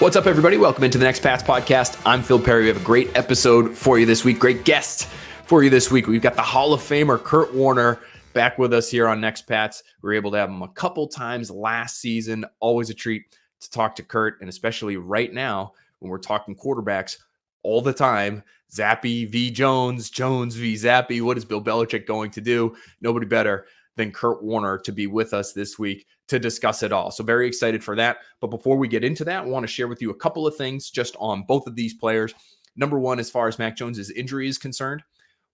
What's up, everybody? Welcome into the Next Pats podcast. I'm Phil Perry. We have a great episode for you this week. Great guest for you this week. We've got the Hall of Famer Kurt Warner back with us here on Next Pats. We were able to have him a couple times last season. Always a treat to talk to Kurt, and especially right now when we're talking quarterbacks all the time. Zappe v. Jones, Jones v. Zappe. What is Bill Belichick going to do? Nobody better than Kurt Warner to be with us this week to discuss it all. So very excited for that. But before we get into that, I want to share with you a couple of things just on both of these players. Number one, as far as Mac Jones's injury is concerned,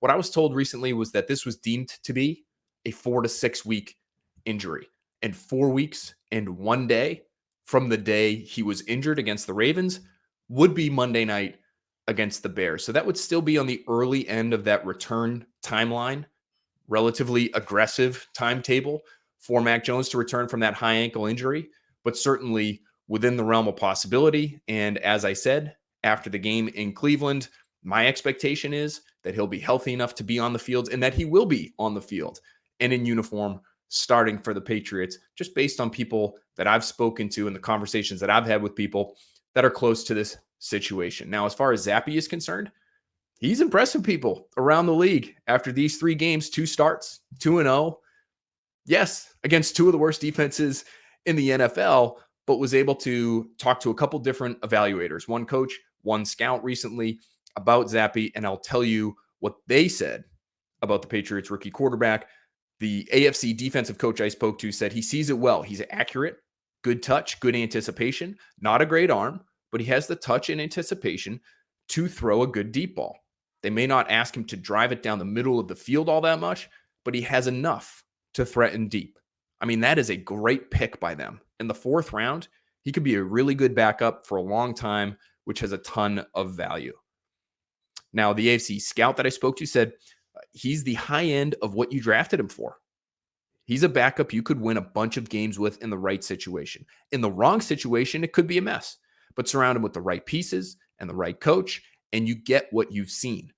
what I was told recently was that this was deemed to be a 4 to 6 week injury, and 4 weeks and 1 day from the day he was injured against the Ravens would be Monday night against the Bears. So that would still be on the early end of that return timeline, relatively aggressive timetable for Mac Jones to return from that high ankle injury, but certainly within the realm of possibility. And as I said, after the game in Cleveland, my expectation is that he'll be healthy enough to be on the field and that he will be on the field and in uniform starting for the Patriots, just based on people that I've spoken to and the conversations that I've had with people that are close to this situation. Now, as far as Zappe is concerned, he's impressing people around the league after these 3 games, 2 starts, 2-0. Yes, against 2 of the worst defenses in the NFL, but was able to talk to a couple different evaluators, one coach, one scout recently about Zappe, and I'll tell you what they said about the Patriots rookie quarterback. The AFC defensive coach I spoke to said he sees it well. He's accurate, good touch, good anticipation, not a great arm, but he has the touch and anticipation to throw a good deep ball. They may not ask him to drive it down the middle of the field all that much, but he has enough to threaten deep. I mean, that is a great pick by them. In the 4th round, he could be a really good backup for a long time, which has a ton of value. Now, the AFC scout that I spoke to said he's the high end of what you drafted him for. He's a backup you could win a bunch of games with in the right situation. In the wrong situation, it could be a mess, but surround him with the right pieces and the right coach, and you get what you've seen.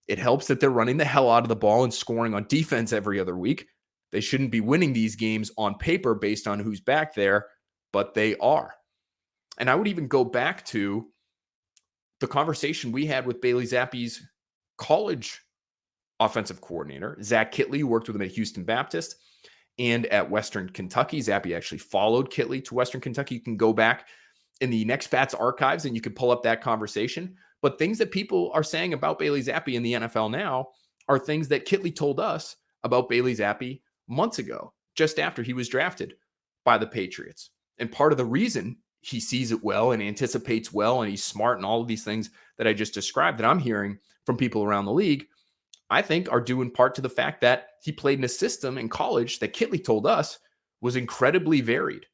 It helps that they're running the hell out of the ball and scoring on defense every other week. They shouldn't be winning these games on paper based on who's back there, but they are. And I would even go back to the conversation we had with Bailey Zappe's college offensive coordinator, Zach Kittley, who worked with him at Houston Baptist and at Western Kentucky. Zappe actually followed Kittley to Western Kentucky. You can go back in the Next Pats archives and you can pull up that conversation. But things that people are saying about Bailey Zappe in the NFL now are things that Kittley told us about Bailey Zappe months ago, just after he was drafted by the Patriots. And part of the reason he sees it well and anticipates well and he's smart and all of these things that I just described that I'm hearing from people around the league, I think are due in part to the fact that he played in a system in college that Kittley told us was incredibly varied.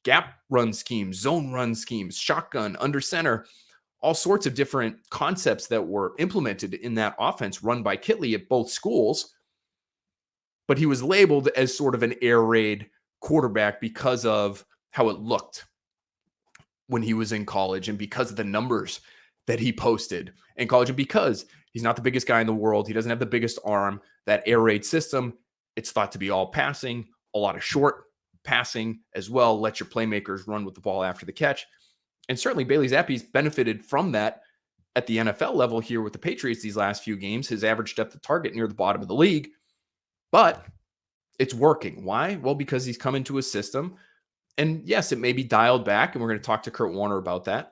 Gap run schemes, zone run schemes, shotgun, under center, all sorts of different concepts that were implemented in that offense run by Kittley at both schools. But he was labeled as sort of an air raid quarterback because of how it looked when he was in college and because of the numbers that he posted in college and because he's not the biggest guy in the world. He doesn't have the biggest arm. That air raid system, it's thought to be all passing, a lot of short passing as well. Let your playmakers run with the ball after the catch. And certainly Bailey Zappe's benefited from that at the NFL level here with the Patriots these last few games. His average depth of target near the bottom of the league. But it's working. Why? Well, because he's come into a system. And yes, it may be dialed back, and we're going to talk to Kurt Warner about that.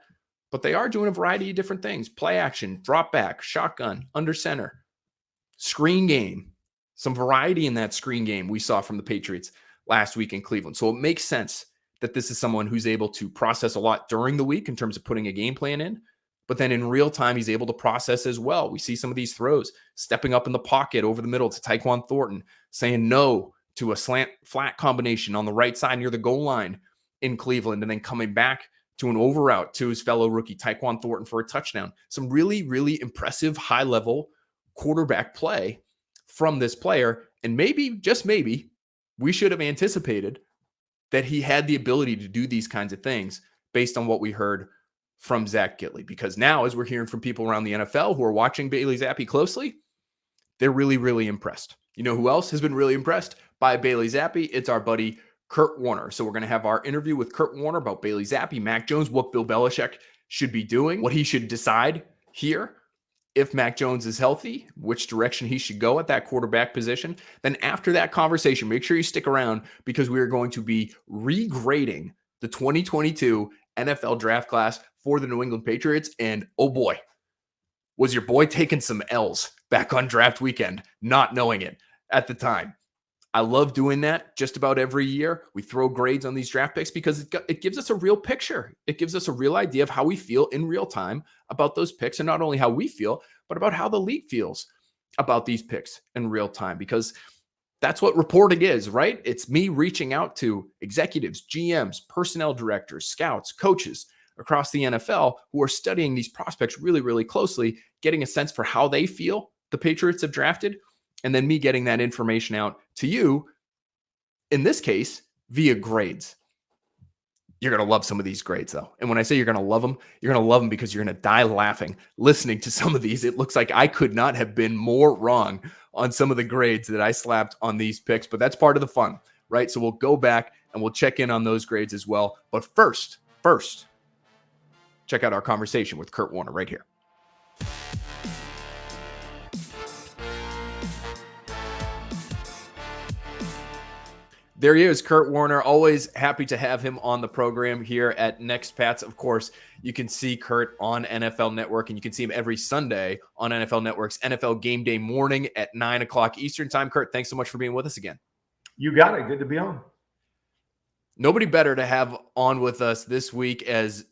But they are doing a variety of different things. Play action, drop back, shotgun, under center, screen game. Some variety in that screen game we saw from the Patriots last week in Cleveland. So it makes sense that this is someone who's able to process a lot during the week in terms of putting a game plan in. But then in real time, he's able to process as well. We see some of these throws, stepping up in the pocket over the middle to Tyquan Thornton, saying no to a slant flat combination on the right side near the goal line in Cleveland, and then coming back to an over route to his fellow rookie Tyquan Thornton for a touchdown. Some really, really impressive high-level quarterback play from this player. And maybe, just maybe, we should have anticipated that he had the ability to do these kinds of things based on what we heard from Zach Kittley. Because now, as we're hearing from people around the NFL who are watching Bailey Zappe closely, they're really, really impressed. You know who else has been really impressed by Bailey Zappe? It's our buddy Kurt Warner. So we're going to have our interview with Kurt Warner about Bailey Zappe, Mac Jones, what Bill Belichick should be doing, what he should decide here. If Mac Jones is healthy, which direction he should go at that quarterback position. Then after that conversation, make sure you stick around because we are going to be regrading the 2022 NFL draft class for the New England Patriots. And oh boy, was your boy taking some L's back on draft weekend, not knowing it at the time. I love doing that just about every year. We throw grades on these draft picks because it gives us a real picture. It gives us a real idea of how we feel in real time about those picks, and not only how we feel, but about how the league feels about these picks in real time, because that's what reporting is, right? It's me reaching out to executives, GMs, personnel directors, scouts, coaches across the NFL who are studying these prospects really, really closely, getting a sense for how they feel the Patriots have drafted, and then me getting that information out to you, in this case, via grades. You're going to love some of these grades, though. And when I say you're going to love them because you're going to die laughing listening to some of these. It looks like I could not have been more wrong on some of the grades that I slapped on these picks, but that's part of the fun, right? So we'll go back and we'll check in on those grades as well. But first, check out our conversation with Kurt Warner right here. There he is, Kurt Warner. Always happy to have him on the program here at Next Pats. Of course, you can see Kurt on NFL Network, and you can see him every Sunday on NFL Network's NFL Game Day morning at 9 o'clock Eastern Time. Kurt, thanks so much for being with us again. You got it. Good to be on. Nobody better to have on with us this week as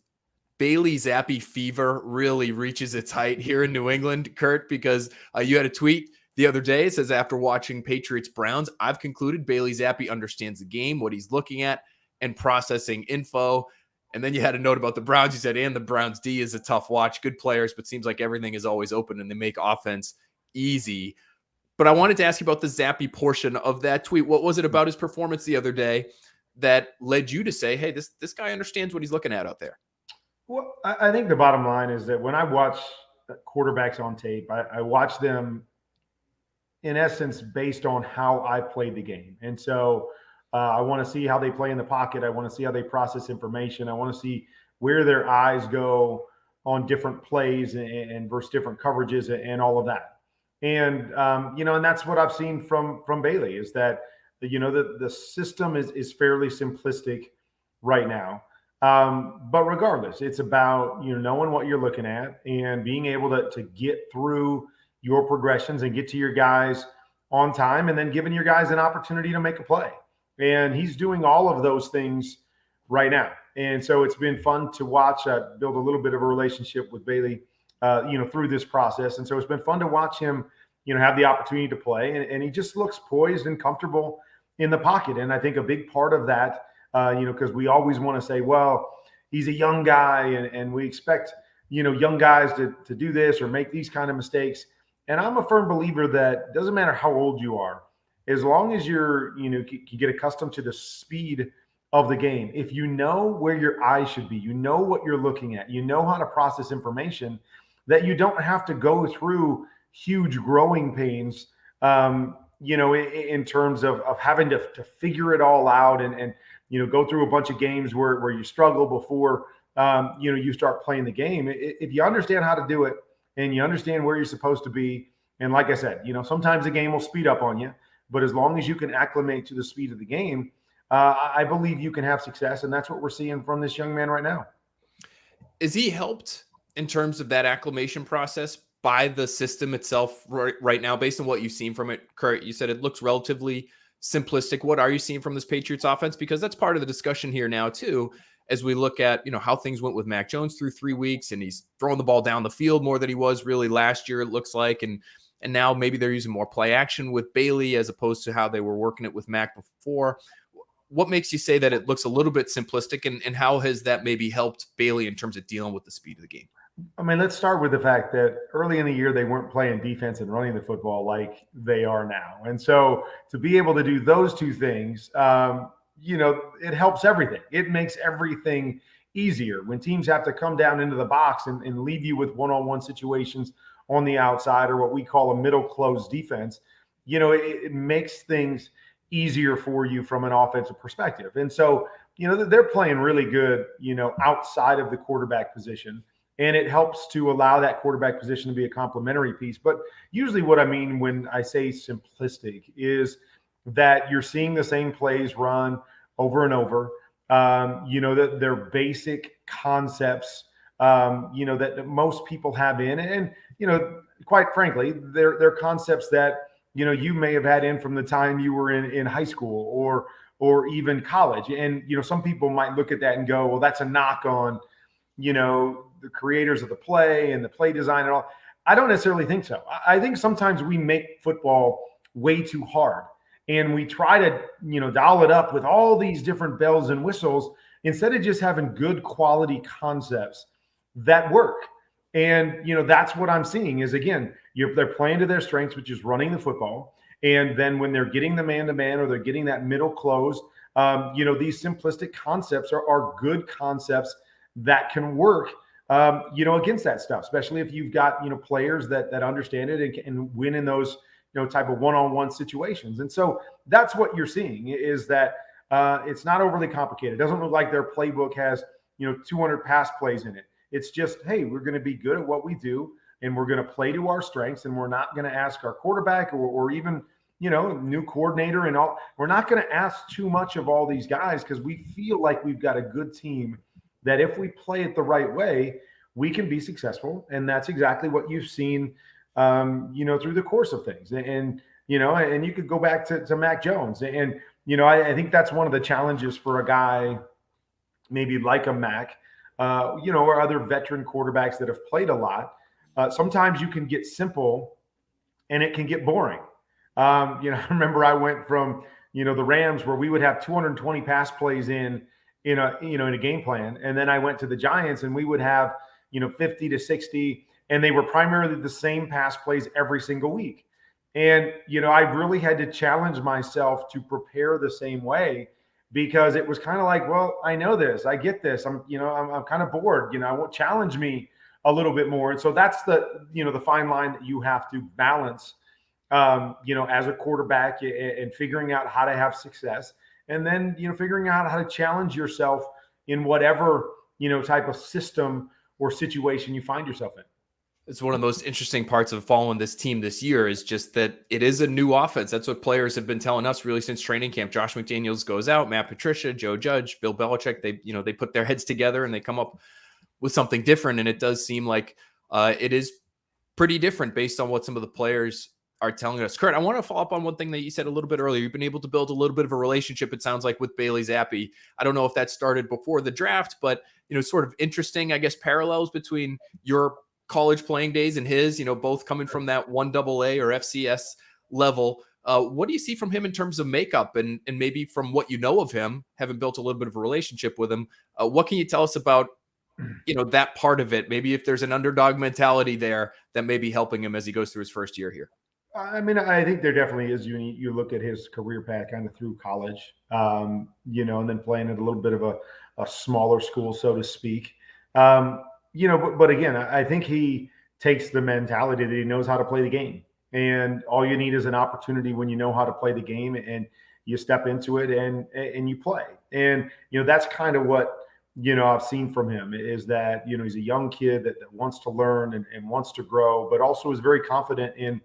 Bailey Zappe fever really reaches its height here in New England, Kurt, because you had a tweet the other day. It says, after watching Patriots Browns, I've concluded Bailey Zappe understands the game, what he's looking at, and processing info. And then you had a note about the Browns. You said, and the Browns D is a tough watch. Good players, but seems like everything is always open and they make offense easy. But I wanted to ask you about the Zappe portion of that tweet. What was it about his performance the other day that led you to say, hey, this guy understands what he's looking at out there? Well, I think the bottom line is that when I watch quarterbacks on tape, I watch them in essence based on how I played the game. And so I want to see how they play in the pocket. I want to see how they process information. I want to see where their eyes go on different plays and versus different coverages and all of that. And, and that's what I've seen from Bailey is that, the system is fairly simplistic right now. But regardless, it's about, knowing what you're looking at and being able to get through your progressions and get to your guys on time, and then giving your guys an opportunity to make a play. And he's doing all of those things right now. And so it's been fun to watch, build a little bit of a relationship with Bailey, through this process. And so it's been fun to watch him, have the opportunity to play. And he just looks poised and comfortable in the pocket. And I think a big part of that, because we always want to say, well, he's a young guy and we expect, young guys to do this or make these kind of mistakes. And I'm a firm believer that it doesn't matter how old you are, as long as you get accustomed to the speed of the game. If you know where your eyes should be, you know what you're looking at, you know how to process information, that you don't have to go through huge growing pains, in terms of having to figure it all out and go through a bunch of games where you struggle before, you start playing the game. If you understand how to do it, and you understand where you're supposed to be. And like I said, sometimes the game will speed up on you, but as long as you can acclimate to the speed of the game, I believe you can have success. And that's what we're seeing from this young man right now. Is he helped in terms of that acclimation process by the system itself right now, based on what you've seen from it, Kurt? You said it looks relatively simplistic. What are you seeing from this Patriots offense? Because that's part of the discussion here now too, as we look at, how things went with Mac Jones through 3 weeks, and he's throwing the ball down the field more than he was really last year, it looks like. And now maybe they're using more play action with Bailey as opposed to how they were working it with Mac before. What makes you say that it looks a little bit simplistic, and how has that maybe helped Bailey in terms of dealing with the speed of the game? I mean, let's start with the fact that early in the year, they weren't playing defense and running the football like they are now. And so to be able to do those two things, it helps everything. It makes everything easier when teams have to come down into the box and leave you with one-on-one situations on the outside, or what we call a middle close defense. It makes things easier for you from an offensive perspective. And so, they're playing really good, outside of the quarterback position. And it helps to allow that quarterback position to be a complementary piece. But usually what I mean when I say simplistic is that you're seeing the same plays run over and over. That they're basic concepts, that most people have in. And, quite frankly, they're concepts that, you may have had in from the time you were in high school or even college. And, some people might look at that and go, well, that's a knock on, the creators of the play and the play design and all. I don't necessarily think so. I think sometimes we make football way too hard and we try to, dial it up with all these different bells and whistles instead of just having good quality concepts that work. And, that's what I'm seeing is, again, they're playing to their strengths, which is running the football. And then when they're getting the man-to-man or they're getting that middle close, these simplistic concepts are good concepts that can work, against that stuff, especially if you've got, players that understand it and can win in those, type of one-on-one situations. And so that's what you're seeing is that it's not overly complicated. It doesn't look like their playbook has, 200 pass plays in it. It's just, hey, we're going to be good at what we do and we're going to play to our strengths and we're not going to ask our quarterback or even, new coordinator and all. We're not going to ask too much of all these guys because we feel like we've got a good team that if we play it the right way, we can be successful. And that's exactly what you've seen, through the course of things. And you could go back to Mac Jones. And, I think that's one of the challenges for a guy maybe like a Mac, or other veteran quarterbacks that have played a lot. Sometimes you can get simple and it can get boring. I remember I went from, the Rams where we would have 220 pass plays in a game plan. And then I went to the Giants and we would have, 50 to 60, and they were primarily the same pass plays every single week. And, I really had to challenge myself to prepare the same way because it was kind of like, well, I know this, I get this. I'm kind of bored, I won't challenge me a little bit more. And so that's the fine line that you have to balance, as a quarterback and figuring out how to have success. And then, figuring out how to challenge yourself in whatever, type of system or situation you find yourself in. It's one of the most interesting parts of following this team this year is just that it is a new offense. That's what players have been telling us really since training camp. Josh McDaniels goes out, Matt Patricia, Joe Judge, Bill Belichick, they put their heads together and they come up with something different. And it does seem like it is pretty different based on what some of the players are telling us. Kurt, I want to follow up on one thing that you said a little bit earlier. You've been able to build a little bit of a relationship, it sounds like, with Bailey Zappe. I don't know if that started before the draft, but, sort of interesting, I guess, parallels between your college playing days and his, both coming from that 1AA or FCS level. What do you see from him in terms of makeup and maybe from what you know of him, having built a little bit of a relationship with him? What can you tell us about, that part of it? Maybe if there's an underdog mentality there that may be helping him as he goes through his first year here. I mean, I think there definitely is. You look at his career path kind of through college, and then playing at a little bit of a smaller school, so to speak. But again, I think he takes the mentality that he knows how to play the game. And all you need is an opportunity when you know how to play the game and you step into it and you play. And, that's kind of what, I've seen from him is that, he's a young kid that wants to learn and wants to grow, but also is very confident in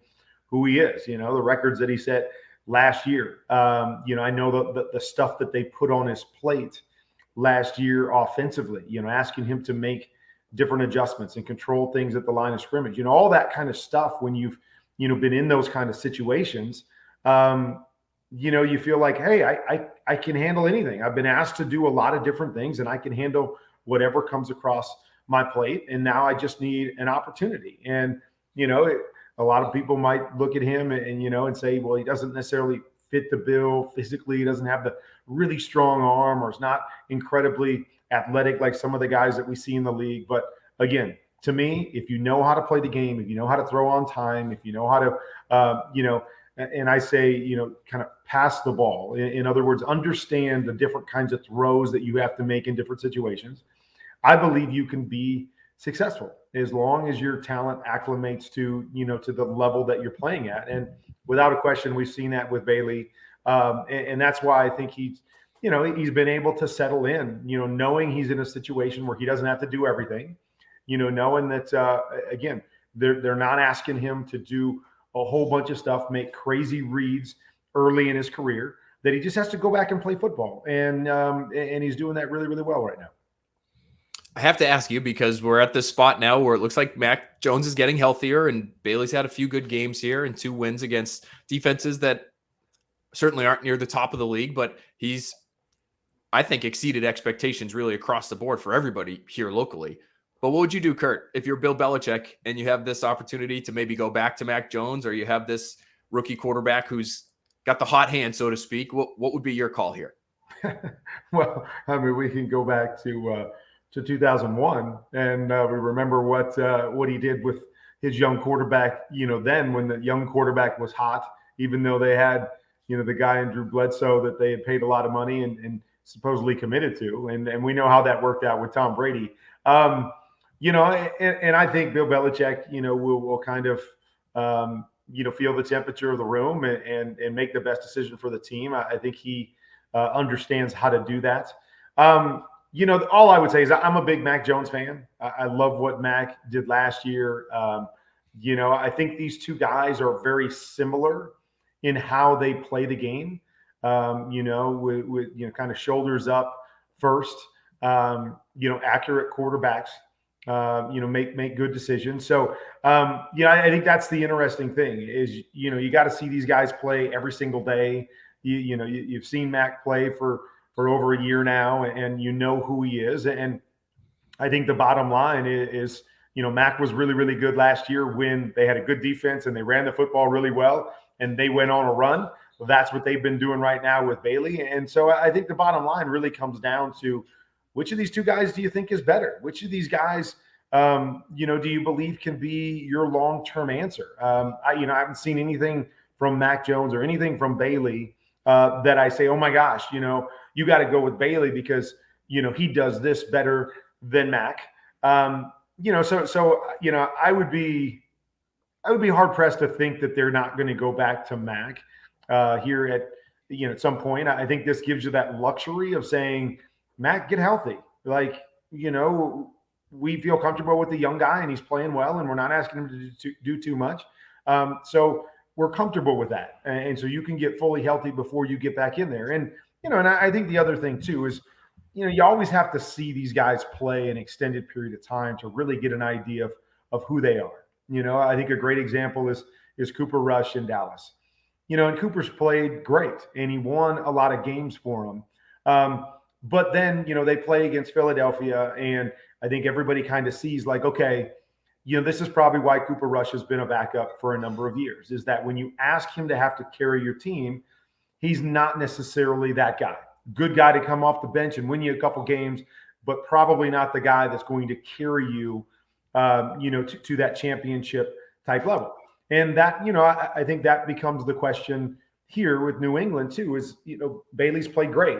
who he is, the records that he set last year. I know the stuff that they put on his plate last year offensively, asking him to make different adjustments and control things at the line of scrimmage, all that kind of stuff. When you've, been in those kind of situations, you feel like, hey, I can handle anything. I've been asked to do a lot of different things and I can handle whatever comes across my plate. And now I just need an opportunity. And, a lot of people might look at him and say, well, he doesn't necessarily fit the bill physically. He doesn't have the really strong arm or is not incredibly athletic like some of the guys that we see in the league. But again, to me, if you know how to play the game, if you know how to throw on time, if you know how to, and I say, kind of pass the ball. In other words, understand the different kinds of throws that you have to make in different situations. I believe you can be successful as long as your talent acclimates to, to the level that you're playing at. And without a question, we've seen that with Bailey. And that's why I think he's been able to settle in, knowing he's in a situation where he doesn't have to do everything, knowing that, again, they're not asking him to do a whole bunch of stuff, make crazy reads early in his career, that he just has to go back and play football. And he's doing that really, really well right now. I have to ask you, because we're at this spot now where it looks like Mac Jones is getting healthier, and Bailey's had a few good games here and 2 wins against defenses that certainly aren't near the top of the league, but he's, I think, exceeded expectations really across the board for everybody here locally. But what would you do, Kurt, if you're Bill Belichick and you have this opportunity to maybe go back to Mac Jones, or you have this rookie quarterback who's got the hot hand, so to speak? What would be your call here? Well, I mean, we can go back to 2001, and we remember what he did with his young quarterback. Then when the young quarterback was hot, even though they had the guy in Drew Bledsoe that they had paid a lot of money and supposedly committed to, and we know how that worked out with Tom Brady. And I think Bill Belichick, will kind of feel the temperature of the room and make the best decision for the team. I think he understands how to do that. All I would say is I'm a big Mac Jones fan. I love what Mac did last year. I think these two guys are very similar in how they play the game. With kind of shoulders up first. Accurate quarterbacks. Make good decisions. So, I think that's the interesting thing is you got to see these guys play every single day. You've seen Mac play for over a year now, and who he is. And I think the bottom line is Mac was really, really good last year when they had a good defense and they ran the football really well and they went on a run. Well, that's what they've been doing right now with Bailey. And so I think the bottom line really comes down to which of these two guys do you think is better? Which of these guys, do you believe can be your long-term answer? I haven't seen anything from Mac Jones or anything from Bailey that I say, oh my gosh, you got to go with Bailey because, he does this better than Mac. I would be hard pressed to think that they're not going to go back to Mac here at some point. I think this gives you that luxury of saying, Mac, get healthy. We feel comfortable with the young guy and he's playing well and we're not asking him to do too much. So we're comfortable with that. And so you can get fully healthy before you get back in there. And, and I think the other thing too is, you always have to see these guys play an extended period of time to really get an idea of who they are. I think a great example is Cooper Rush in Dallas. And Cooper's played great and he won a lot of games for them. But then, they play against Philadelphia, and I think everybody kind of sees like, okay, this is probably why Cooper Rush has been a backup for a number of years, is that when you ask him to have to carry your team, he's not necessarily that guy. Good guy to come off the bench and win you a couple games, but probably not the guy that's going to carry you, to that championship type level. And that, I think that becomes the question here with New England too, is, Bailey's played great.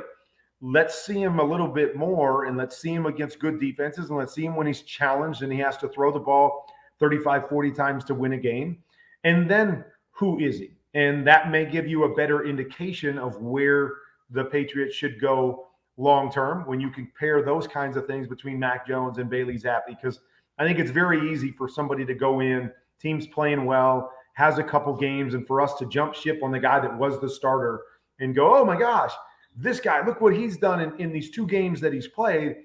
Let's see him a little bit more, and let's see him against good defenses, and let's see him when he's challenged and he has to throw the ball 35, 40 times to win a game. And then who is he? And that may give you a better indication of where the Patriots should go long-term when you compare those kinds of things between Mac Jones and Bailey Zappe, because I think it's very easy for somebody to go in, team's playing well, has a couple games, and for us to jump ship on the guy that was the starter and go, oh my gosh, this guy, look what he's done in these 2 games that he's played.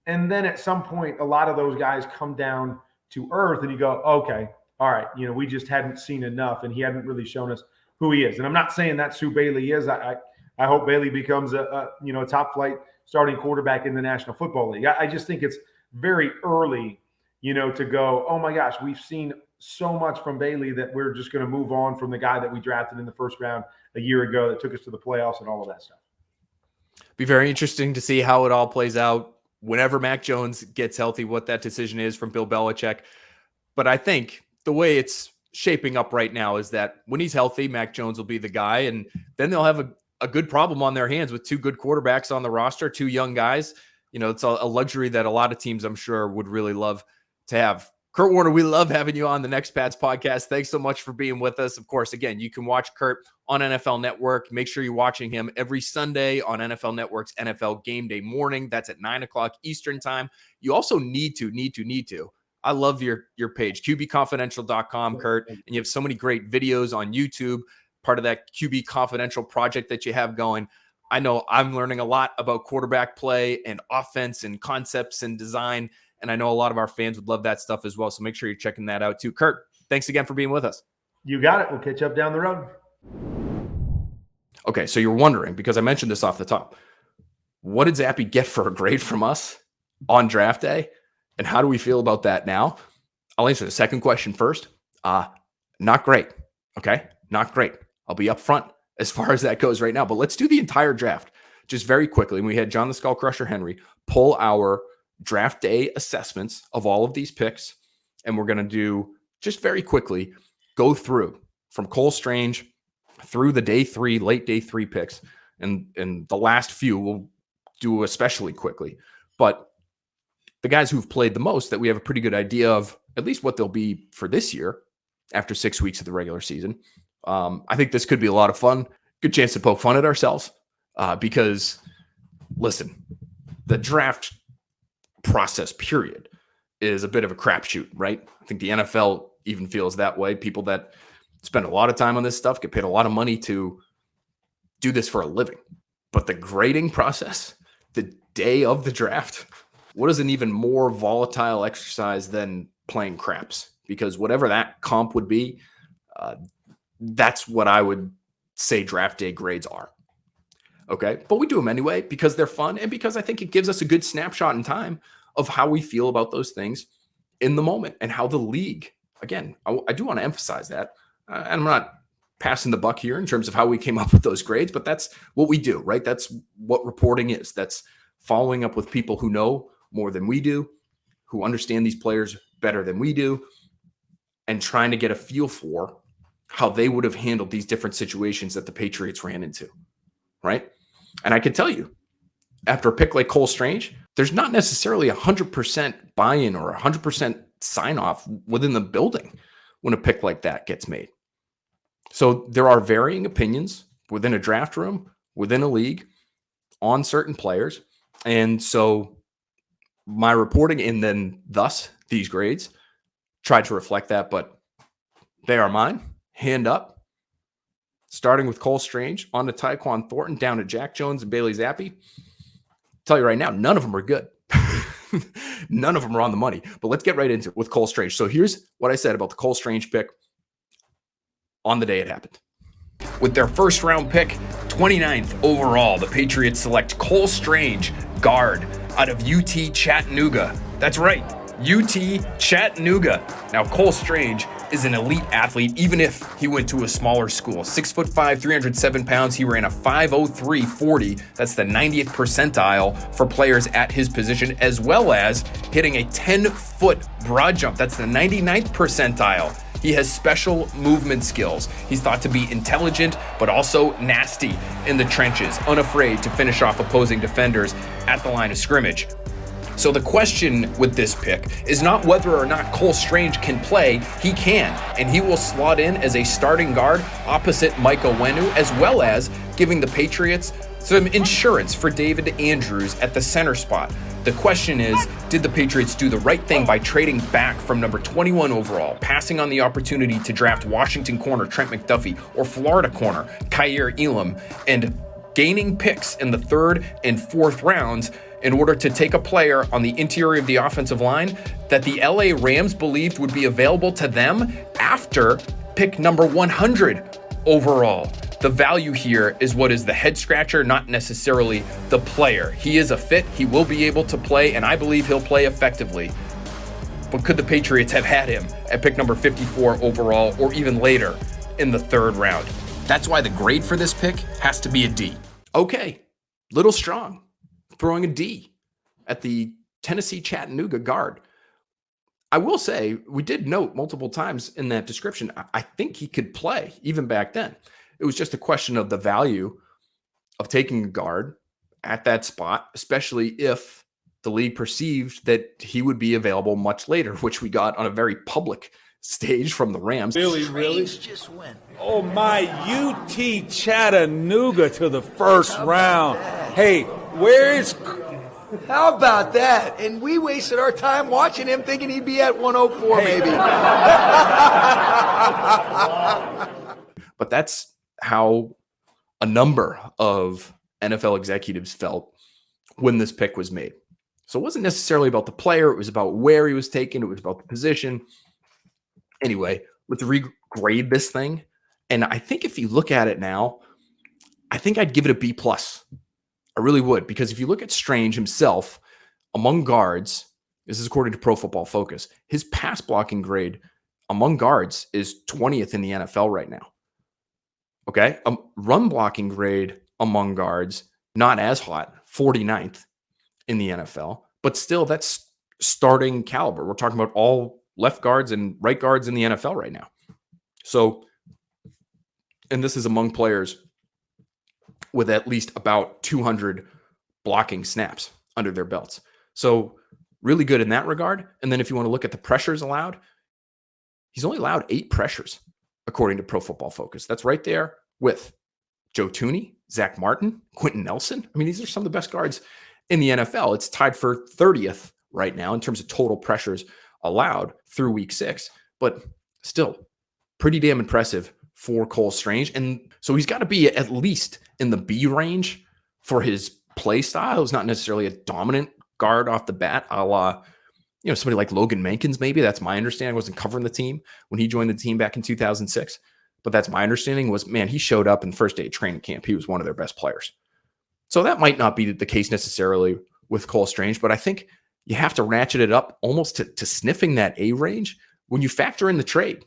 And then at some point, a lot of those guys come down to earth and you go, okay, all right, we just hadn't seen enough and he hadn't really shown us who he is. And I'm not saying that's who Bailey is. I hope Bailey becomes a top flight starting quarterback in the National Football League. I just think it's very early, to go, oh my gosh, we've seen so much from Bailey that we're just going to move on from the guy that we drafted in the first round a year ago that took us to the playoffs and all of that stuff. Be very interesting to see how it all plays out whenever Mac Jones gets healthy, what that decision is from Bill Belichick. But I think the way it's shaping up right now is that when he's healthy, Mac Jones will be the guy, and then they'll have a good problem on their hands with 2 good quarterbacks on the roster, 2 young guys. It's a luxury that a lot of teams, I'm sure, would really love to have. Kurt Warner, we love having you on the Next Pats podcast. Thanks so much for being with us. Of course, again, you can watch Kurt on NFL Network. Make sure you're watching him every Sunday on NFL Network's NFL Game Day morning. That's at 9 o'clock Eastern time. You also need to. I love your page, QBconfidential.com, Kurt. And you have so many great videos on YouTube, part of that QB Confidential project that you have going. I know I'm learning a lot about quarterback play and offense and concepts and design. And I know a lot of our fans would love that stuff as well. So make sure you're checking that out too. Kurt, thanks again for being with us. You got it. We'll catch up down the road. Okay, so you're wondering, because I mentioned this off the top, what did Zappe get for a grade from us on draft day? And how do we feel about that now? I'll answer the second question first. Not great. Okay, not great. I'll be upfront as far as that goes right now. But let's do the entire draft just very quickly. And we had John the Skull Crusher Henry pull our draft day assessments of all of these picks. And we're going to do just very quickly go through from Cole Strange through the late day three picks. And the last few we'll do especially quickly. But the guys who've played the most that we have a pretty good idea of at least what they'll be for this year after 6 weeks of the regular season. I think this could be a lot of fun. Good chance to poke fun at ourselves because, listen, the draft process period is a bit of a crapshoot, right? I think the NFL even feels that way. People that spend a lot of time on this stuff get paid a lot of money to do this for a living. But the grading process, the day of the draft, what is an even more volatile exercise than playing craps? Because whatever that comp would be, that's what I would say draft day grades are. Okay. But we do them anyway because they're fun and because I think it gives us a good snapshot in time of how we feel about those things in the moment and how the league, again, I do want to emphasize that. I'm not passing the buck here in terms of how we came up with those grades, but that's what we do, right? That's what reporting is. That's following up with people who know more than we do, who understand these players better than we do, and trying to get a feel for how they would have handled these different situations that the Patriots ran into, right? And I can tell you, after a pick like Cole Strange, there's not necessarily 100% buy-in or 100% sign-off within the building when a pick like that gets made. So there are varying opinions within a draft room, within a league, on certain players. And so my reporting and then thus these grades tried to reflect that, but they are mine. Hand up. Starting with Cole Strange, on to Tyquan Thornton, down to Jack Jones and Bailey Zappe. Tell you right now, none of them are good. None of them are on the money. But let's get right into it with Cole Strange. So here's what I said about the Cole Strange pick on the day it happened. With their first round pick, 29th overall, the Patriots select Cole Strange, guard, out of UT Chattanooga. That's right, UT Chattanooga. Now, Cole Strange is an elite athlete, even if he went to a smaller school. 6'5", 307 pounds. He ran a 5.03 That's the 90th percentile for players at his position, as well as hitting a 10-foot broad jump. That's the 99th percentile. He has special movement skills. He's thought to be intelligent, but also nasty in the trenches, unafraid to finish off opposing defenders at the line of scrimmage. So the question with this pick is not whether or not Cole Strange can play. He can, and he will slot in as a starting guard opposite Mike Onwenu, as well as giving the Patriots some insurance for David Andrews at the center spot. The question is, did the Patriots do the right thing by trading back from number 21 overall, passing on the opportunity to draft Washington corner Trent McDuffie or Florida corner Kaiir Elam, and gaining picks in the 3rd and 4th rounds in order to take a player on the interior of the offensive line that the LA Rams believed would be available to them after pick number 100 overall? The value here is what is the head scratcher, not necessarily the player. He is a fit. He will be able to play, and I believe he'll play effectively. But could the Patriots have had him at pick number 54 overall or even later in the 3rd round? That's why the grade for this pick has to be a D. Okay, little strong. Throwing a D at the Tennessee Chattanooga guard. I will say, we did note multiple times in that description, I think he could play even back then. It was just a question of the value of taking a guard at that spot, especially if the league perceived that he would be available much later, which we got on a very public stage from the Rams. Really? Just went. Oh, my UT Chattanooga to the first round. Hey, where is... How about that? And we wasted our time watching him thinking he'd be at 104 maybe. But that's how a number of NFL executives felt when this pick was made. So it wasn't necessarily about the player. It was about where he was taken. It was about the position. Anyway, let's regrade this thing. And I think if you look at it now, I think I'd give it a B+. I really would, because if you look at Strange himself, among guards, this is according to Pro Football Focus, his pass blocking grade among guards is 20th in the NFL right now. Okay? Run blocking grade among guards, not as hot, 49th in the NFL, but still that's starting caliber. We're talking about all left guards and right guards in the NFL right now. So, and this is among players with at least about 200 blocking snaps under their belts. So really good in that regard. And then if you want to look at the pressures allowed, he's only allowed 8 pressures, according to Pro Football Focus. That's right there with Joe Thuney, Zach Martin, Quentin Nelson. I mean, these are some of the best guards in the NFL. It's tied for 30th right now in terms of total pressures allowed through week 6, but still pretty damn impressive for Cole Strange. And so he's got to be at least in the B range for his play style. He's not necessarily a dominant guard off the bat, a la, somebody like Logan Mankins, maybe. That's my understanding. I wasn't covering the team when he joined the team back in 2006. But that's my understanding was, man, he showed up in the first day of training camp. He was one of their best players. So that might not be the case necessarily with Cole Strange, but I think you have to ratchet it up almost to sniffing that A range when you factor in the trade.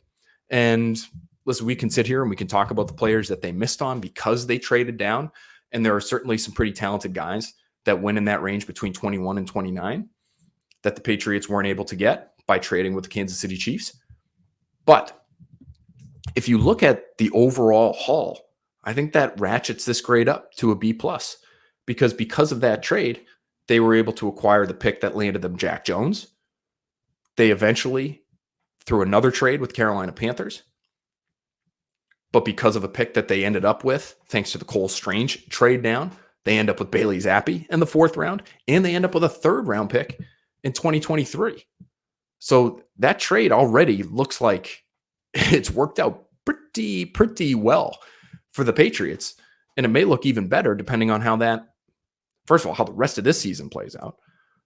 And listen, we can sit here and we can talk about the players that they missed on because they traded down. And there are certainly some pretty talented guys that went in that range between 21 and 29 that the Patriots weren't able to get by trading with the Kansas City Chiefs. But if you look at the overall haul, I think that ratchets this grade up to a B+, because of that trade, they were able to acquire the pick that landed them Jack Jones. They eventually, through another trade with Carolina Panthers, but because of a pick that they ended up with, thanks to the Cole Strange trade down, they end up with Bailey Zappe in the 4th round, and they end up with a 3rd round pick in 2023. So that trade already looks like it's worked out pretty well for the Patriots. And it may look even better depending on how that, first of all, how the rest of this season plays out,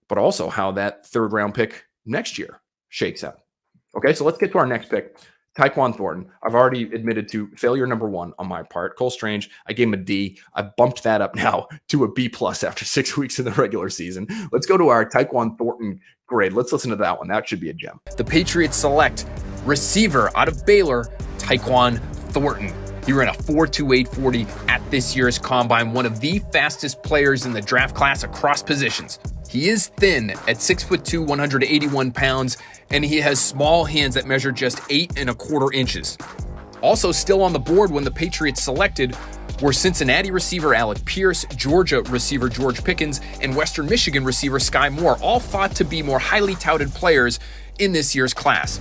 but also how that 3rd round pick next year shakes out. Okay, so let's get to our next pick. Tyquan Thornton. I've already admitted to failure number 1 on my part. Cole Strange, I gave him a D. I bumped that up now to a B+ after 6 weeks in the regular season. Let's go to our Tyquan Thornton grade. Let's listen to that one. That should be a gem. The Patriots select receiver out of Baylor, Tyquan Thornton. He ran a 4.28 40 at this year's combine, one of the fastest players in the draft class across positions. He is thin at 6'2", 181 pounds, and he has small hands that measure just 8.25 inches. Also still on the board when the Patriots selected were Cincinnati receiver Alec Pierce, Georgia receiver George Pickens, and Western Michigan receiver Sky Moore, all thought to be more highly touted players in this year's class.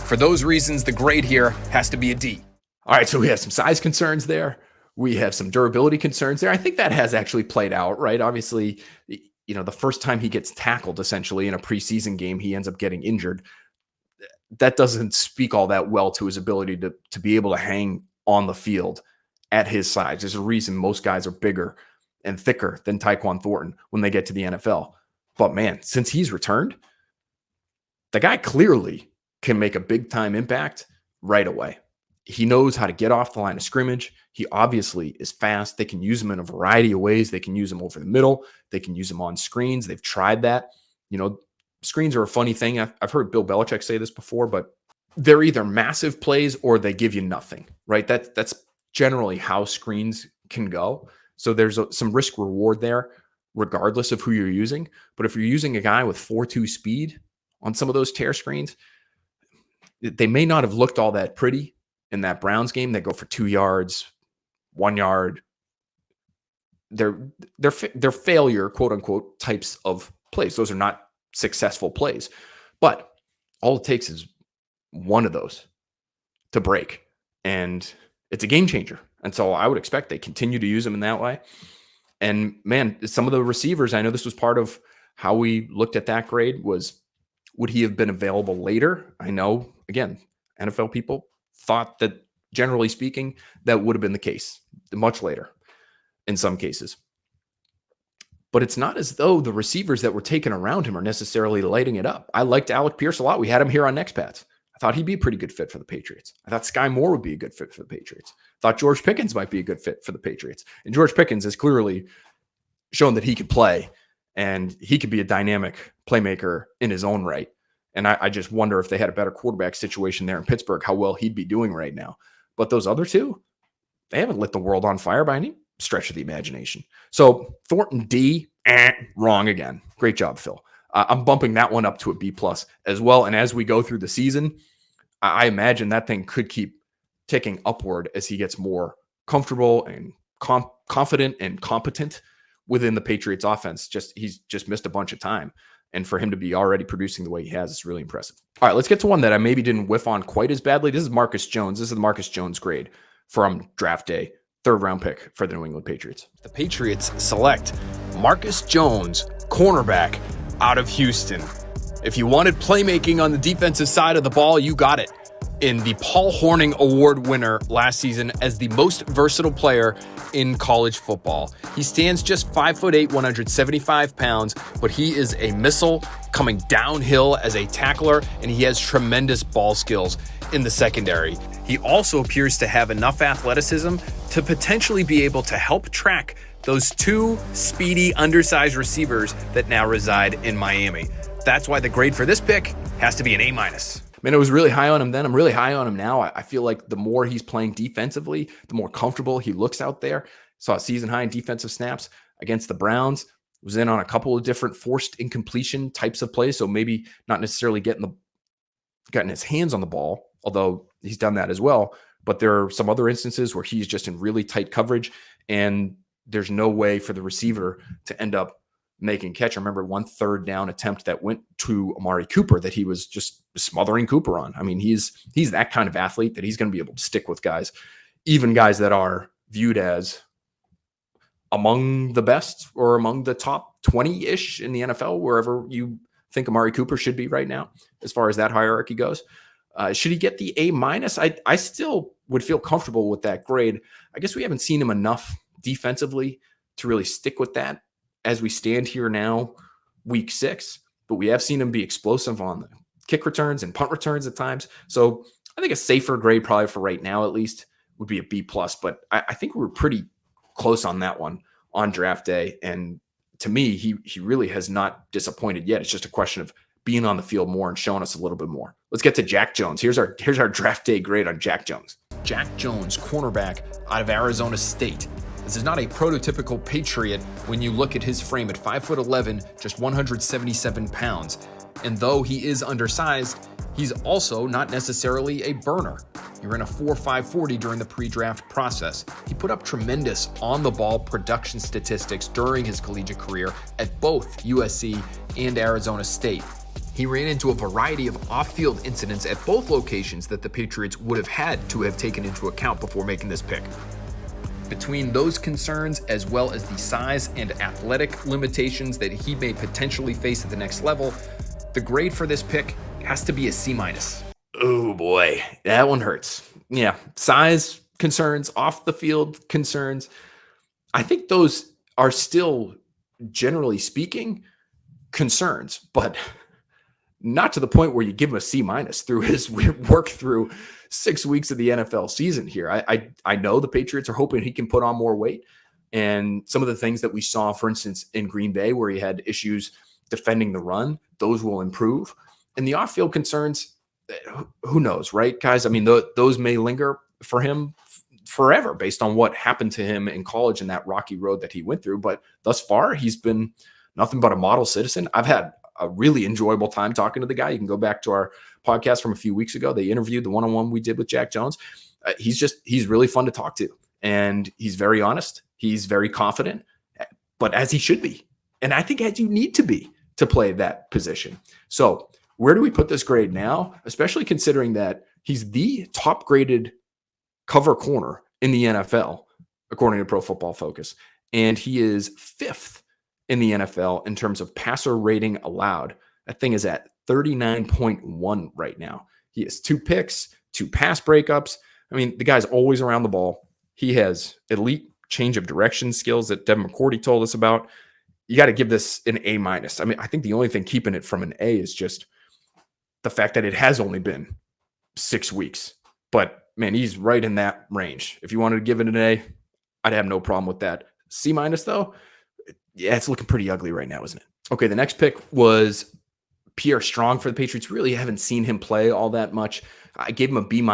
For those reasons, the grade here has to be a D. All right, so we have some size concerns there. We have some durability concerns there. I think that has actually played out, right? Obviously, the first time he gets tackled essentially in a preseason game, he ends up getting injured. That doesn't speak all that well to his ability to be able to hang on the field at his size. There's a reason most guys are bigger and thicker than Tyquan Thornton when they get to the NFL. But man, since he's returned, the guy clearly can make a big time impact right away. He knows how to get off the line of scrimmage. He obviously is fast. They can use him in a variety of ways. They can use him over the middle. They can use him on screens. They've tried that. Screens are a funny thing. I've heard Bill Belichick say this before, but they're either massive plays or they give you nothing, right? That's generally how screens can go. So there's some risk reward there, regardless of who you're using. But if you're using a guy with 4.2 speed on some of those tear screens, they may not have looked all that pretty in that Browns game. They go for 2 yards, 1 yard. They're failure, quote unquote, types of plays. Those are not successful plays. But all it takes is one of those to break, and it's a game changer. And so I would expect they continue to use him in that way. And man, some of the receivers, I know this was part of how we looked at that grade, was would he have been available later? I know, again, NFL people thought that, generally speaking, that would have been the case much later in some cases. But it's not as though the receivers that were taken around him are necessarily lighting it up. I liked Alec Pierce a lot. We had him here on Next Pats. I thought he'd be a pretty good fit for the Patriots. I thought Sky Moore would be a good fit for the Patriots. I thought George Pickens might be a good fit for the Patriots. And George Pickens has clearly shown that he could play, and he could be a dynamic playmaker in his own right. And I just wonder if they had a better quarterback situation there in Pittsburgh, how well he'd be doing right now. But those other two, they haven't lit the world on fire by any stretch of the imagination. So Thornton D, wrong again. Great job, Phil. I'm bumping that one up to a B+ as well. And as we go through the season, I imagine that thing could keep ticking upward as he gets more comfortable and confident and competent within the Patriots offense. He's just missed a bunch of time. And for him to be already producing the way he has is really impressive. All right, let's get to one that I maybe didn't whiff on quite as badly. This is Marcus Jones. This is the Marcus Jones grade from draft day, 3rd round pick for the New England Patriots. The Patriots select Marcus Jones, cornerback out of Houston. If you wanted playmaking on the defensive side of the ball, you got it. In the Paul Hornung Award winner last season as the most versatile player in college football. He stands just 5'8", 175 pounds, but he is a missile coming downhill as a tackler, and he has tremendous ball skills in the secondary. He also appears to have enough athleticism to potentially be able to help track those 2 speedy, undersized receivers that now reside in Miami. That's why the grade for this pick has to be an A-. Man, I was really high on him then. I'm really high on him now. I feel like the more he's playing defensively, the more comfortable he looks out there. Saw a season high in defensive snaps against the Browns. Was in on a couple of different forced incompletion types of plays. So maybe not necessarily getting his hands on the ball, although he's done that as well. But there are some other instances where he's just in really tight coverage, and there's no way for the receiver to end up making catch. I remember one 3rd down attempt that went to Amari Cooper that he was just smothering Cooper on. I mean, he's that kind of athlete that he's going to be able to stick with guys, even guys that are viewed as among the best or among the top 20-ish in the NFL, wherever you think Amari Cooper should be right now, as far as that hierarchy goes. Should he get the A-? I still would feel comfortable with that grade. I guess we haven't seen him enough defensively to really stick with that as we stand here now, week 6, but we have seen him be explosive on the kick returns and punt returns at times. So I think a safer grade probably for right now, at least, would be a B+, but I think we were pretty close on that one on draft day. And to me, he really has not disappointed yet. It's just a question of being on the field more and showing us a little bit more. Let's get to Jack Jones. Here's our draft day grade on Jack Jones. Jack Jones, cornerback out of Arizona State. This is not a prototypical Patriot when you look at his frame at 5'11", just 177 pounds. And though he is undersized, he's also not necessarily a burner. He ran a 4.5 40 during the pre-draft process. He put up tremendous on-the-ball production statistics during his collegiate career at both USC and Arizona State. He ran into a variety of off-field incidents at both locations that the Patriots would have had to have taken into account before making this pick. Between those concerns, as well as the size and athletic limitations that he may potentially face at the next level, the grade for this pick has to be a C-. Oh boy, that one hurts. Yeah, size concerns, off the field concerns. I think those are still, generally speaking, concerns, but not to the point where you give him a C- through his work through 6 weeks of the NFL season here. I know the Patriots are hoping he can put on more weight, and some of the things that we saw, for instance, in Green Bay, where he had issues defending the run, those will improve. And the off-field concerns, who knows, right, guys? I mean, those may linger for him forever based on what happened to him in college and that rocky road that he went through. But thus far, he's been nothing but a model citizen. I've had a really enjoyable time talking to the guy. You can go back to our podcast from a few weeks ago. They interviewed the one-on-one we did with Jack Jones. He's really fun to talk to, and he's very honest. He's very confident, but as he should be. And I think as you need to be to play that position. So where do we put this grade now, especially considering that he's the top graded cover corner in the NFL, according to Pro Football Focus. And he is 5th in the NFL in terms of passer rating allowed. That thing is at 39.1 right now. He has 2 picks, 2 pass breakups. I mean, the guy's always around the ball. He has elite change of direction skills that Devin McCourty told us about. You got to give this an A-. I mean, I think the only thing keeping it from an A is just the fact that it has only been 6 weeks. But man, he's right in that range. If you wanted to give it an A, I'd have no problem with that. C- though, yeah, it's looking pretty ugly right now, isn't it? Okay, the next pick was Pierre Strong for the Patriots. Really haven't seen him play all that much. I gave him a B-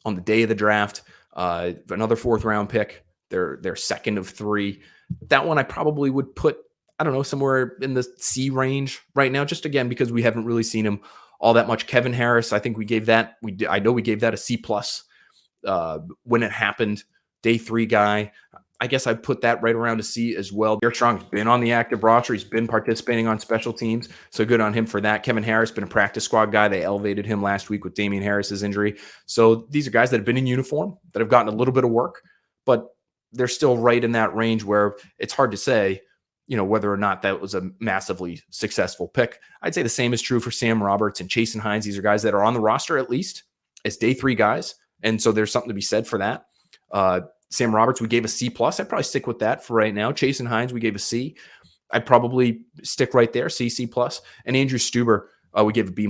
on the day of the draft. Another 4th round pick. They're second of 3. That one I probably would put, I don't know, somewhere in the C range right now, just again, because we haven't really seen him all that much. Kevin Harris, I think we gave that, I know we gave that a C+ when it happened. Day 3 guy. I guess I'd put that right around a C as well. Pierre Strong's been on the active roster. He's been participating on special teams. So good on him for that. Kevin Harris, been a practice squad guy. They elevated him last week with Damian Harris's injury. So these are guys that have been in uniform, that have gotten a little bit of work, but they're still right in that range where it's hard to say, whether or not that was a massively successful pick. I'd say the same is true for Sam Roberts and Chasen Hines. These are guys that are on the roster at least as day 3 guys. And so there's something to be said for that. Sam Roberts, we gave a C+. I'd probably stick with that for right now. Chasen Hines, we gave a C. I'd probably stick right there, C+. And Andrew Stuber, we gave a B-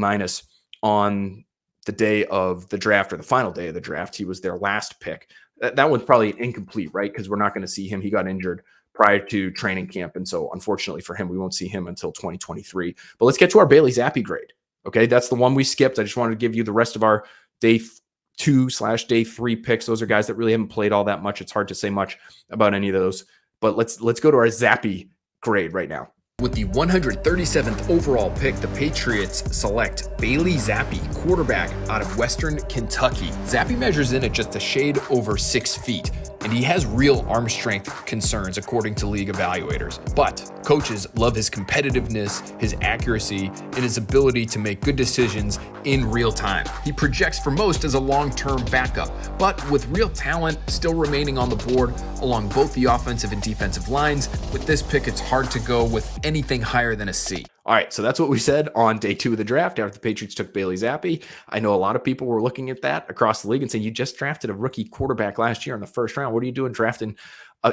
on the day of the draft, or the final day of the draft. He was their last pick. That one's probably incomplete, right? Because we're not going to see him. He got injured prior to training camp. And so unfortunately for him, we won't see him until 2023. But let's get to our Bailey Zappe grade. Okay, that's the one we skipped. I just wanted to give you the rest of our day 2/day 3 picks. Those are guys that really haven't played all that much. It's hard to say much about any of those. But let's go to our Zappe grade right now. With the 137th overall pick, the Patriots select Bailey Zappe, quarterback out of Western Kentucky. Zappe measures in at just a shade over 6 feet, and he has real arm strength concerns according to league evaluators. But coaches love his competitiveness, his accuracy, and his ability to make good decisions in real time. He projects for most as a long-term backup, but with real talent still remaining on the board along both the offensive and defensive lines, with this pick, it's hard to go with anything higher than a C. All right, so that's what we said on day 2 of the draft after the Patriots took Bailey Zappe. I know a lot of people were looking at that across the league and saying, you just drafted a rookie quarterback last year in the 1st round. What are you doing drafting?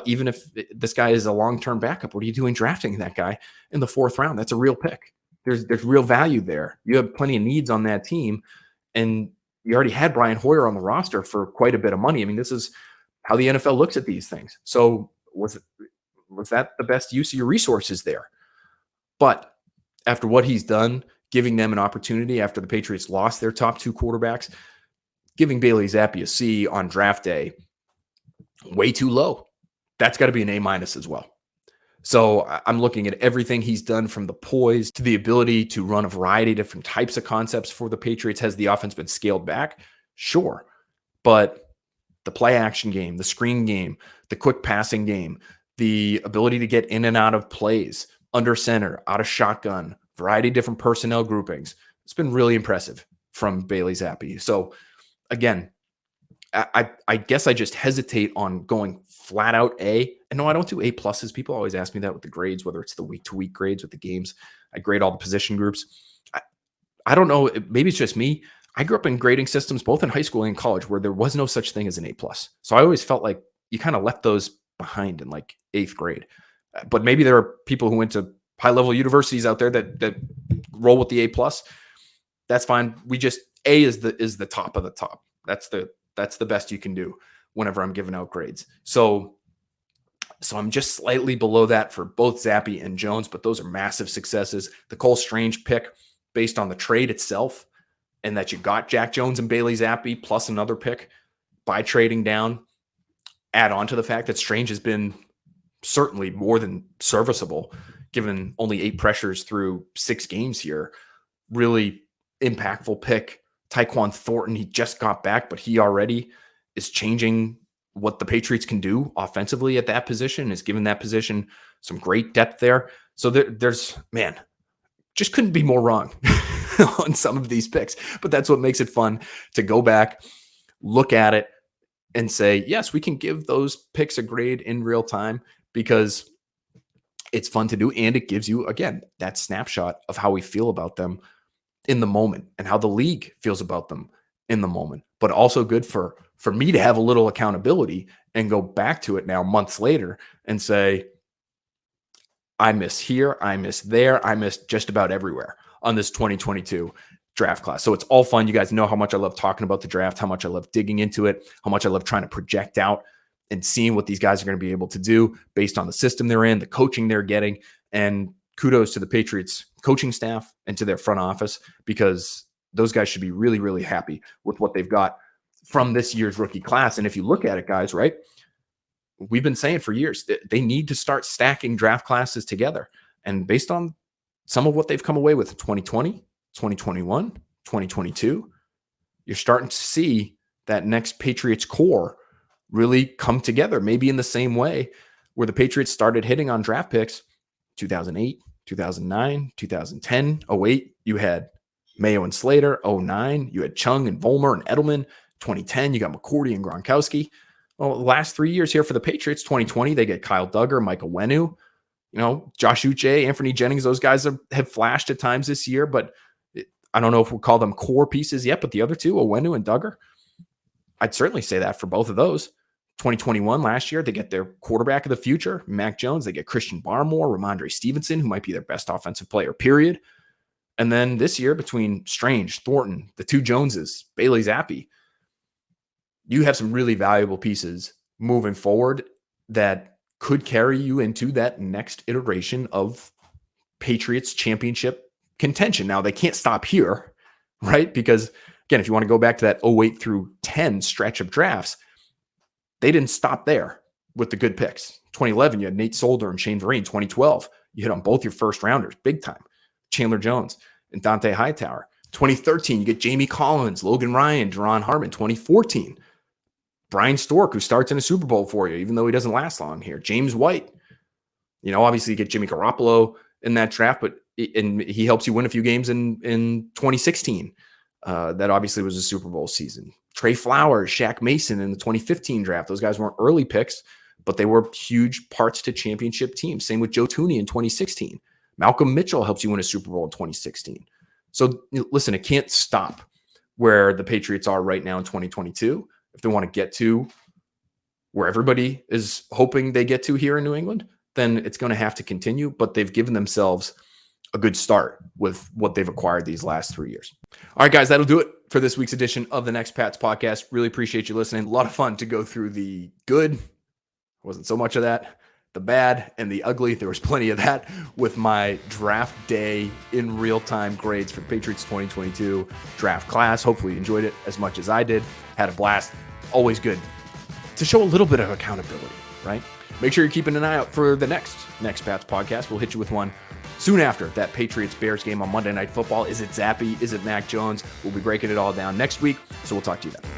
Even if this guy is a long-term backup, what are you doing drafting that guy in the 4th round? That's a real pick. There's real value there. You have plenty of needs on that team, and you already had Brian Hoyer on the roster for quite a bit of money. I mean, this is how the NFL looks at these things. So was that the best use of your resources there? But after what he's done, giving them an opportunity after the Patriots lost their top 2 quarterbacks, giving Bailey Zappe a C on draft day, way too low. That's got to be an A- as well. So I'm looking at everything he's done, from the poise to the ability to run a variety of different types of concepts for the Patriots. Has the offense been scaled back? Sure. But the play action game, the screen game, the quick passing game, the ability to get in and out of plays, under center, out of shotgun, variety of different personnel groupings. It's been really impressive from Bailey Zappe. So again, I guess I just hesitate on going flat out A. And no, I don't do A+. People always ask me that with the grades, whether it's the week-to-week grades with the games. I grade all the position groups. I don't know. Maybe it's just me. I grew up in grading systems, both in high school and college, where there was no such thing as an A+. So I always felt like you kind of left those behind in like 8th grade. But maybe there are people who went to high-level universities out there that roll with the A+. That's fine. We just, A is the top of the top. That's the best you can do whenever I'm giving out grades. So I'm just slightly below that for both Zappe and Jones, but those are massive successes. The Cole Strange pick, based on the trade itself, and that you got Jack Jones and Bailey Zappe plus another pick by trading down, add on to the fact that Strange has been certainly more than serviceable, given only 8 pressures through 6 games here. Really impactful pick. Tyquan Thornton, he just got back, but he already is changing what the Patriots can do offensively at that position, is giving that position some great depth there. So there's, man, just couldn't be more wrong on some of these picks. But that's what makes it fun to go back, look at it, and say, yes, we can give those picks a grade in real time because it's fun to do. And it gives you, again, that snapshot of how we feel about them in the moment and how the league feels about them in the moment. But also good for me to have a little accountability and go back to it now months later and say, I miss here, I miss there, I miss just about everywhere on this 2022 draft class. So it's all fun. You guys know how much I love talking about the draft, how much I love digging into it, how much I love trying to project out and seeing what these guys are going to be able to do based on the system they're in, the coaching they're getting. And kudos to the Patriots coaching staff and to their front office, because those guys should be really, really happy with what they've got from this year's rookie class. And if you look at it, guys, right, we've been saying for years that they need to start stacking draft classes together. And based on some of what they've come away with in 2020, 2021, 2022, you're starting to see that next Patriots core really come together, maybe in the same way where the Patriots started hitting on draft picks 2008, 2009, 2010, 08. You had Mayo and Slater. 09, you had Chung and Vollmer and Edelman. 2010, you got McCourty and Gronkowski. Well, the last 3 years here for the Patriots, 2020, they get Kyle Duggar, Michael Wenu, Josh Uche, Anthony Jennings. Those guys have flashed at times this year, but I don't know if we'll call them core pieces yet, but the other two, Owenu and Duggar, I'd certainly say that for both of those. 2021, last year, they get their quarterback of the future, Mac Jones. They get Christian Barmore, Ramondre Stevenson, who might be their best offensive player, period. And then this year, between Strange, Thornton, the two Joneses, Bailey Zappe, you have some really valuable pieces moving forward that could carry you into that next iteration of Patriots championship contention. Now, they can't stop here, right? Because, again, if you want to go back to that 08 through 10 stretch of drafts, they didn't stop there with the good picks. 2011, you had Nate Solder and Shane Vereen. 2012, you hit on both your first rounders, big time. Chandler Jones and Dante Hightower. 2013, you get Jamie Collins, Logan Ryan, Deron Harmon. 2014, Brian Stork, who starts in a Super Bowl for you, even though he doesn't last long here. James White. Obviously you get Jimmy Garoppolo in that draft, but he helps you win a few games in 2016. That obviously was a Super Bowl season. Trey Flowers, Shaq Mason in the 2015 draft. Those guys weren't early picks, but they were huge parts to championship teams. Same with Joe Thuney in 2016. Malcolm Mitchell helps you win a Super Bowl in 2016. So listen, it can't stop where the Patriots are right now in 2022. If they want to get to where everybody is hoping they get to here in New England, then it's going to have to continue. But they've given themselves a good start with what they've acquired these last 3 years. All right, guys, that'll do it for this week's edition of the Next Pats podcast. Really appreciate you listening. A lot of fun to go through the good. Wasn't so much of that. The bad and the ugly. There was plenty of that with my draft day in real-time grades for the Patriots 2022 draft class. Hopefully you enjoyed it as much as I did. Had a blast. Always good to show a little bit of accountability, right? Make sure you're keeping an eye out for the next Pats podcast. We'll hit you with one soon after that Patriots-Bears game on Monday Night Football. Is it Zappe? Is it Mac Jones? We'll be breaking it all down next week, so we'll talk to you then.